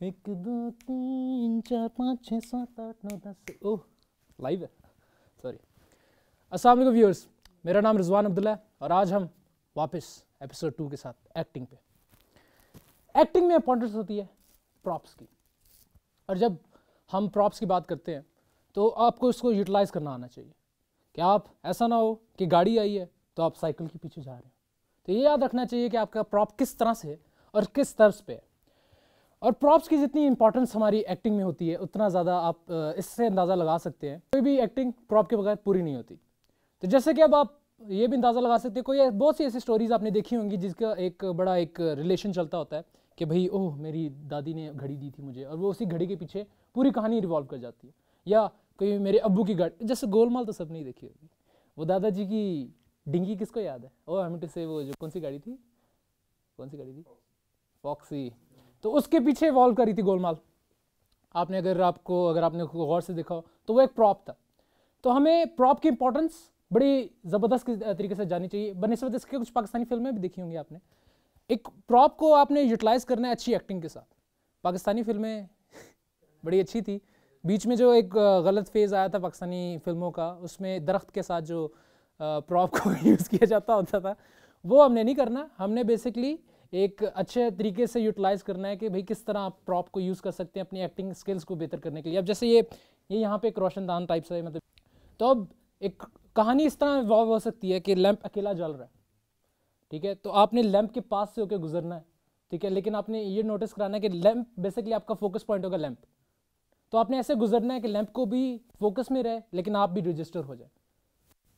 1 2 3 4 5 6 7 8 9 10। ओह live है, sorry. अस्सलाम वालेकुम व्यूअर्स, मेरा नाम रिजवान अब्दुल्ला है और आज हम वापस एपिसोड 2 के साथ एक्टिंग पे। एक्टिंग में इंपॉर्टेंस होती है प्रॉप्स की, और जब हम प्रॉप्स की बात करते हैं तो आपको इसको यूटिलाइज करना आना चाहिए कि आप ऐसा ना हो कि गाड़ी आई है तो आप साइकिल के पीछे जा रहे हैं। तो ये याद रखना चाहिए कि आपका प्रॉप किस तरह से है और किस तर्ज पे है। और प्रॉप्स की जितनी इंपॉर्टेंस हमारी एक्टिंग में होती है उतना ज़्यादा आप इससे अंदाज़ा लगा सकते हैं कोई भी एक्टिंग प्रॉप के बगैर पूरी नहीं होती। तो जैसे कि अब आप ये भी अंदाज़ा लगा सकते हैं, कोई बहुत सी ऐसी स्टोरीज आपने देखी होंगी जिसका एक बड़ा एक रिलेशन चलता होता है कि भाई ओह मेरी दादी ने घड़ी दी थी मुझे, और वो उसी घड़ी के पीछे पूरी कहानी रिवॉल्व कर जाती है। या कोई मेरे अब्बू की गाड़ी, जैसे गोलमाल तो सब नहीं देखी होगी, वो दादाजी की डिंगी किसको याद है? ओ हमें से वो जो कौन सी गाड़ी थी फॉक्सी, तो उसके पीछे इवॉल्व करी थी गोलमाल। आपने अगर आपने गौर से देखा हो तो वो एक प्रॉप था। तो हमें प्रॉप की इंपॉर्टेंस बड़ी ज़बरदस्त तरीके से जानी चाहिए। बनिस्बत इसके कुछ पाकिस्तानी फिल्में भी देखी होंगी आपने। एक प्रॉप को आपने यूटिलाइज करना है अच्छी एक्टिंग के साथ। पाकिस्तानी फिल्में बड़ी अच्छी थी। बीच में जो एक गलत फेज़ आया था पाकिस्तानी फिल्मों का, उसमें दरख्त के साथ जो प्रॉप को यूज़ किया जाता होता था, वो हमने नहीं करना। हमने बेसिकली एक अच्छे तरीके से यूटिलाइज करना है कि भाई किस तरह आप प्रॉप को यूज़ कर सकते हैं अपनी एक्टिंग स्किल्स को बेहतर करने के लिए। अब जैसे ये यहाँ पे एक रोशनदान टाइप से, मतलब तो अब एक कहानी इस तरह इवॉल्व हो सकती है कि लैंप अकेला जल रहा है, ठीक है, तो आपने लैंप के पास से होकर गुजरना है, ठीक है, लेकिन आपने ये नोटिस कराना है कि लैंप बेसिकली आपका फोकस पॉइंट होगा लैंप। तो आपने ऐसे गुजरना है कि लैंप को भी फोकस में रहे लेकिन आप भी रजिस्टर हो जाए।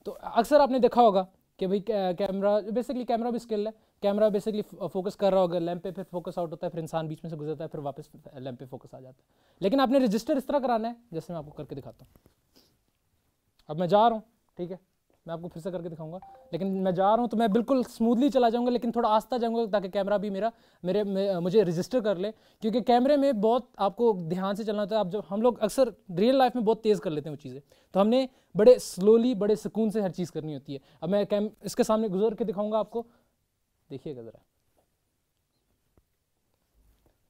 तो अक्सर आपने देखा होगा कि भाई कैमरा भी स्किल है। कैमरा बेसिकली फोकस कर रहा होगा लैंप पे, फिर फोकस आउट होता है, फिर इंसान बीच में से गुजरता है, फिर वापस लैंप पे फोकस आ जाता है। लेकिन आपने रजिस्टर इस तरह कराना है जैसे मैं आपको करके दिखाता हूँ। अब मैं जा रहा हूँ, ठीक है, मैं आपको फिर से करके दिखाऊंगा, लेकिन मैं जा रहा हूँ तो मैं बिल्कुल स्मूथली चला जाऊँगा, लेकिन थोड़ा आस्ता जाऊँगा ताकि कैमरा भी मुझे रजिस्टर कर ले, क्योंकि कैमरे में बहुत आपको ध्यान से चलना होता है। अब जब हम लोग अक्सर रियल लाइफ में बहुत तेज़ कर लेते हैं वो चीज़ें, तो हमने बड़े स्लोली बड़े सुकून से हर चीज़ करनी होती है। अब मैं इसके सामने गुजर के दिखाऊँगा आपको, देखिएगा ज़रा।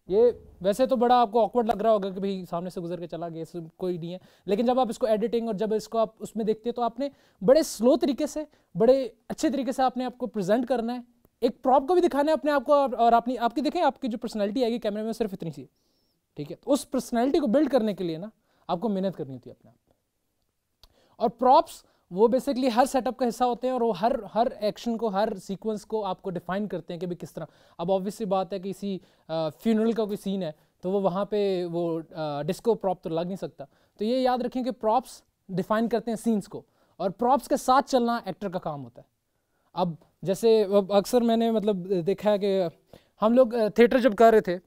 ये वैसे तो बड़ा आपको ऑकवर्ड लग रहा होगा कि भाई सामने से गुजर के चला गया, इसमें कोई नहीं है, लेकिन जब आप इसको एडिटिंग और जब इसको आप उसमें देखते हैं तो आपने बड़े स्लो तरीके से बड़े अच्छे तरीके से आपने आपको प्रेजेंट करना है, एक प्रॉप को भी दिखाना है अपने आप को, और आपकी देखें आपकी जो पर्सनैलिटी आएगी कैमरे में सिर्फ इतनी सी, ठीक है। तो उस पर्सनैलिटी को बिल्ड करने के लिए ना आपको मेहनत करनी होती है अपने आप। और प्रॉप्स वो बेसिकली हर सेटअप का हिस्सा होते हैं, और वो हर एक्शन को, हर सीक्वेंस को आपको डिफाइन करते हैं कि भाई किस तरह। अब ऑब्वियसली बात है कि किसी फ्यूनरल का कोई सीन है तो वो वहाँ पे वो डिस्को प्रॉप तो लग नहीं सकता। तो ये याद रखें कि प्रॉप्स डिफाइन करते हैं सीन्स को, और प्रॉप्स के साथ चलना एक्टर का काम होता है। अब जैसे अक्सर मैंने मतलब देखा है कि हम लोग थिएटर जब कर रहे थे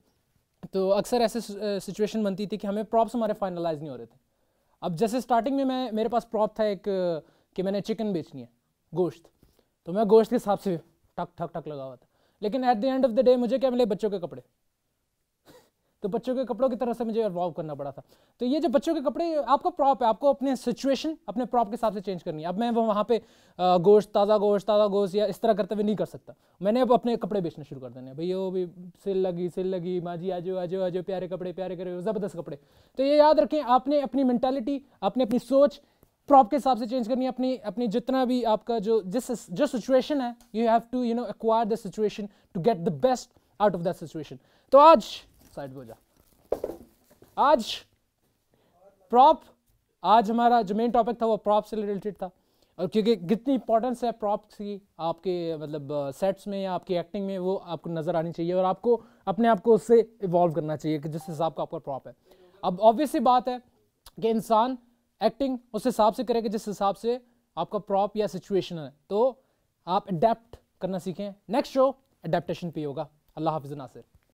तो अक्सर ऐसे सिचुएशन बनती थी कि हमें प्रॉप्स हमारे फाइनलाइज नहीं हो रहे थे। अब जैसे स्टार्टिंग में मेरे पास प्रॉप था एक कि मैंने चिकन बेचनी है, गोश्त, तो मैं गोश्त के हिसाब से टक टक टक लगा हुआ था, लेकिन at the end of the day मुझे क्या मिले? बच्चों के कपड़े। तो बच्चों के कपड़ों की तरह से मुझे इवॉल्व करना पड़ा था। तो ये जो बच्चों के कपड़े आपका प्रॉप है, आपको अपने सिचुएशन अपने प्रॉप के हिसाब से चेंज करनी है। अब मैं वो वहाँ पे ताज़ा गोश्त या इस तरह करते हुए नहीं कर सकता। मैंने अब अपने कपड़े बेचने शुरू कर देने, भैया वो भी सिल लगी माँ जी आजो आजो आजो, प्यारे कपड़े ज़बरदस्त कपड़े। तो ये याद रखें, आपने अपनी मेंटालिटी, आपने अपनी सोच प्रॉप के हिसाब से चेंज करनी है। अपनी जितना भी आपका जो सिचुएशन है, you have to acquire the situation to get the best out of that situation. तो आज साइड हो जा, आज प्रॉप, आज हमारा जो मेन टॉपिक था वो प्रॉप से रिलेटेड था। और क्योंकि कितनी इंपॉर्टेंस है प्रॉप्स की आपके मतलब सेट्स में या आपकी एक्टिंग में, वो आपको नज़र आनी चाहिए, और आपको अपने आप को उससे इवॉल्व करना चाहिए कि जिस हिसाब का आपका प्रॉप है। अब ऑब्वियसली बात है कि इंसान एक्टिंग उस हिसाब से करेगा जिस हिसाब से आपका प्रॉप या सिचुएशन है। तो आप अडेप्ट करना सीखें। नेक्स्ट शो अडेप्टेशन पे होगा। अल्लाह हाफिज़ नासिर।